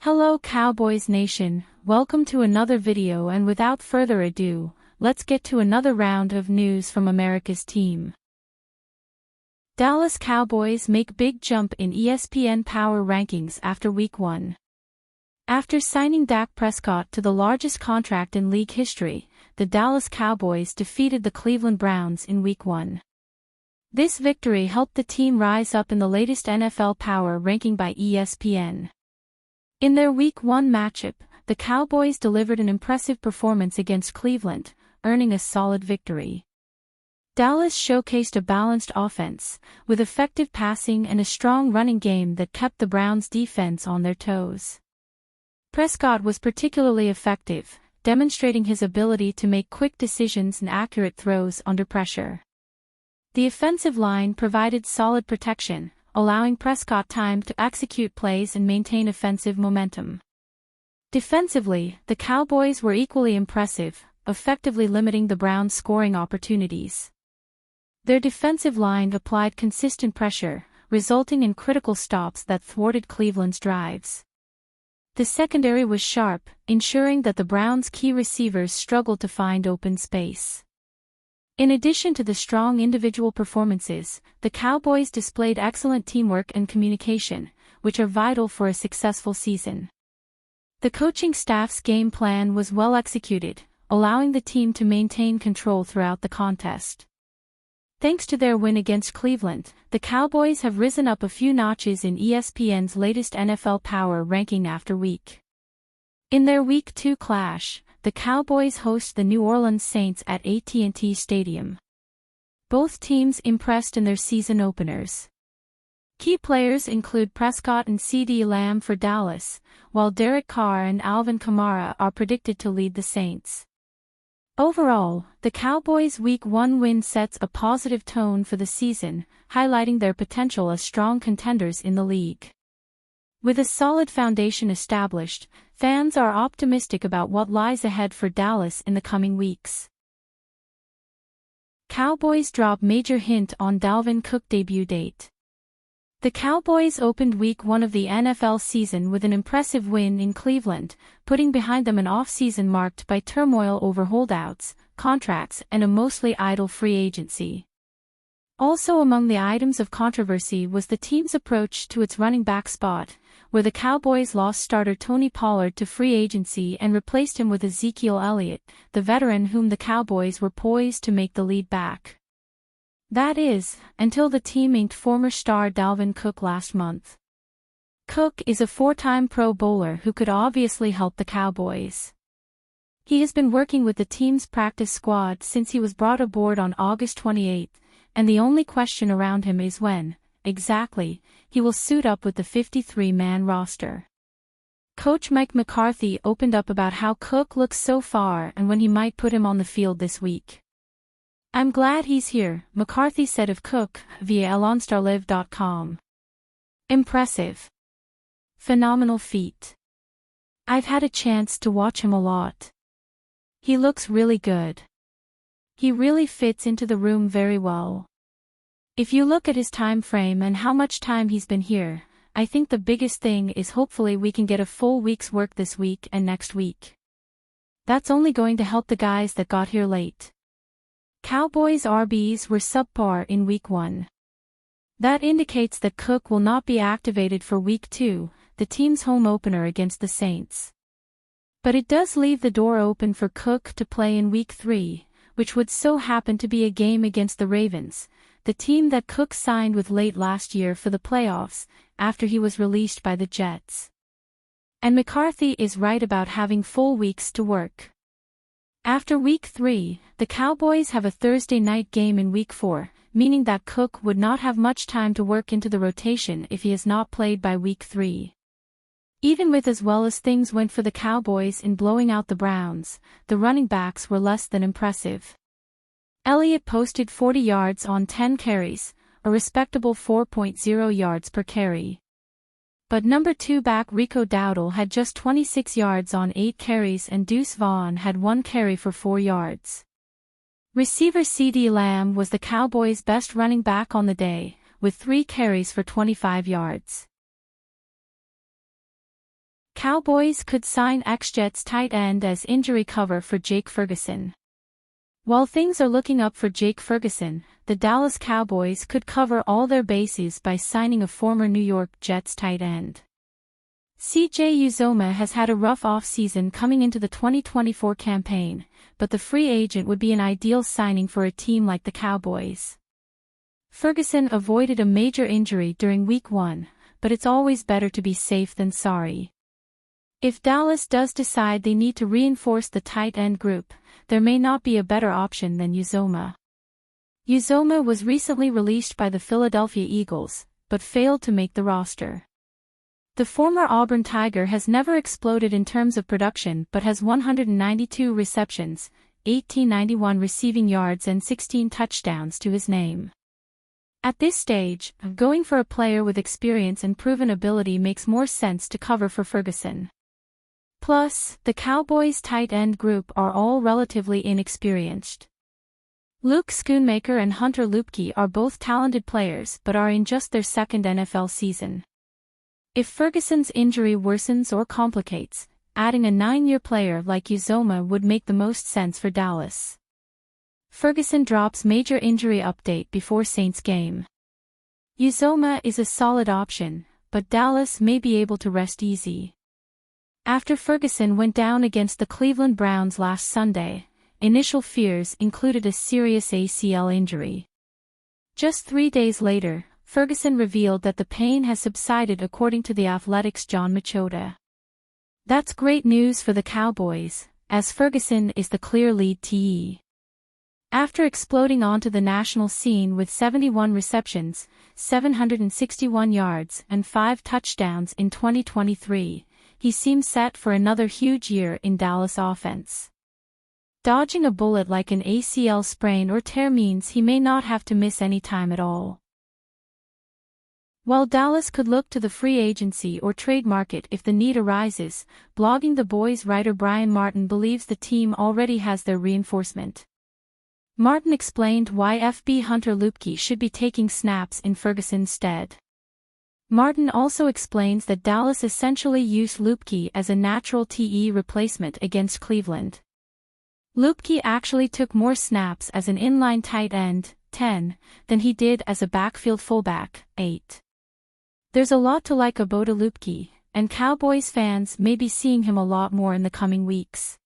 Hello Cowboys Nation, welcome to another video, and without further ado, let's get to another round of news from America's team. Dallas Cowboys make big jump in ESPN Power Rankings after Week 1. After signing Dak Prescott to the largest contract in league history, the Dallas Cowboys defeated the Cleveland Browns in Week 1. This victory helped the team rise up in the latest NFL Power Ranking by ESPN. In their Week 1 matchup, the Cowboys delivered an impressive performance against Cleveland, earning a solid victory. Dallas showcased a balanced offense, with effective passing and a strong running game that kept the Browns' defense on their toes. Prescott was particularly effective, demonstrating his ability to make quick decisions and accurate throws under pressure. The offensive line provided solid protection, allowing Prescott time to execute plays and maintain offensive momentum. Defensively, the Cowboys were equally impressive, effectively limiting the Browns' scoring opportunities. Their defensive line applied consistent pressure, resulting in critical stops that thwarted Cleveland's drives. The secondary was sharp, ensuring that the Browns' key receivers struggled to find open space. In addition to the strong individual performances, the Cowboys displayed excellent teamwork and communication, which are vital for a successful season. The coaching staff's game plan was well executed, allowing the team to maintain control throughout the contest. Thanks to their win against Cleveland, the Cowboys have risen up a few notches in ESPN's latest NFL Power Ranking after Week. In their Week 2 clash, the Cowboys host the New Orleans Saints at AT&T Stadium. Both teams impressed in their season openers. Key players include Prescott and CeeDee Lamb for Dallas, while Derek Carr and Alvin Kamara are predicted to lead the Saints. Overall, the Cowboys' Week 1 win sets a positive tone for the season, highlighting their potential as strong contenders in the league. With a solid foundation established, fans are optimistic about what lies ahead for Dallas in the coming weeks. Cowboys drop major hint on Dalvin Cook debut date. The Cowboys opened Week 1 of the NFL season with an impressive win in Cleveland, putting behind them an off-season marked by turmoil over holdouts, contracts, and a mostly idle free agency. Also among the items of controversy was the team's approach to its running back spot, where the Cowboys lost starter Tony Pollard to free agency and replaced him with Ezekiel Elliott, the veteran whom the Cowboys were poised to make the lead back. That is, until the team inked former star Dalvin Cook last month. Cook is a four-time Pro Bowler who could obviously help the Cowboys. He has been working with the team's practice squad since he was brought aboard on August 28, and the only question around him is when, exactly, he will suit up with the 53-man roster. Coach Mike McCarthy opened up about how Cook looks so far and when he might put him on the field this week. "I'm glad he's here," McCarthy said of Cook, via elonstarlive.com. "Impressive. Phenomenal feat. I've had a chance to watch him a lot. He looks really good. He really fits into the room very well. If you look at his time frame and how much time he's been here, I think the biggest thing is hopefully we can get a full week's work this week and next week. That's only going to help the guys that got here late." Cowboys RBs were subpar in Week 1. That indicates that Cook will not be activated for Week 2, the team's home opener against the Saints. But it does leave the door open for Cook to play in Week 3, which would so happen to be a game against the Ravens, the team that Cook signed with late last year for the playoffs, after he was released by the Jets. And McCarthy is right about having full weeks to work. After Week 3, the Cowboys have a Thursday night game in Week 4, meaning that Cook would not have much time to work into the rotation if he has not played by Week 3. Even with as well as things went for the Cowboys in blowing out the Browns, the running backs were less than impressive. Elliott posted 40 yards on 10 carries, a respectable 4.0 yards per carry. But number 2 back Rico Dowdle had just 26 yards on 8 carries and Deuce Vaughn had 1 carry for 4 yards. Receiver CeeDee Lamb was the Cowboys' best running back on the day, with 3 carries for 25 yards. Cowboys could sign ex-Jets tight end as injury cover for Jake Ferguson. While things are looking up for Jake Ferguson, the Dallas Cowboys could cover all their bases by signing a former New York Jets tight end. CJ Uzomah has had a rough offseason coming into the 2024 campaign, but the free agent would be an ideal signing for a team like the Cowboys. Ferguson avoided a major injury during Week 1, but it's always better to be safe than sorry. If Dallas does decide they need to reinforce the tight end group, there may not be a better option than Uzomah. Uzomah was recently released by the Philadelphia Eagles, but failed to make the roster. The former Auburn Tiger has never exploded in terms of production but has 192 receptions, 1891 receiving yards and 16 touchdowns to his name. At this stage, going for a player with experience and proven ability makes more sense to cover for Ferguson. Plus, the Cowboys' tight end group are all relatively inexperienced. Luke Schoonmaker and Hunter Luepke are both talented players but are in just their second NFL season. If Ferguson's injury worsens or complicates, adding a 9-year player like Uzomah would make the most sense for Dallas. Ferguson drops major injury update before Saints game. Uzomah is a solid option, but Dallas may be able to rest easy. After Ferguson went down against the Cleveland Browns last Sunday, initial fears included a serious ACL injury. Just 3 days later, Ferguson revealed that the pain has subsided according to The Athletic's John Machota. That's great news for the Cowboys, as Ferguson is the clear lead TE. After exploding onto the national scene with 71 receptions, 761 yards and 5 touchdowns in 2023, he seems set for another huge year in Dallas offense. Dodging a bullet like an ACL sprain or tear means he may not have to miss any time at all. While Dallas could look to the free agency or trade market if the need arises, Blogging the Boys writer Brian Martin believes the team already has their reinforcement. Martin explained why FB Hunter Luepke should be taking snaps in Ferguson's stead. Martin also explains that Dallas essentially used Luepke as a natural TE replacement against Cleveland. Luepke actually took more snaps as an inline tight end, 10, than he did as a backfield fullback, 8. There's a lot to like about Luepke, and Cowboys fans may be seeing him a lot more in the coming weeks.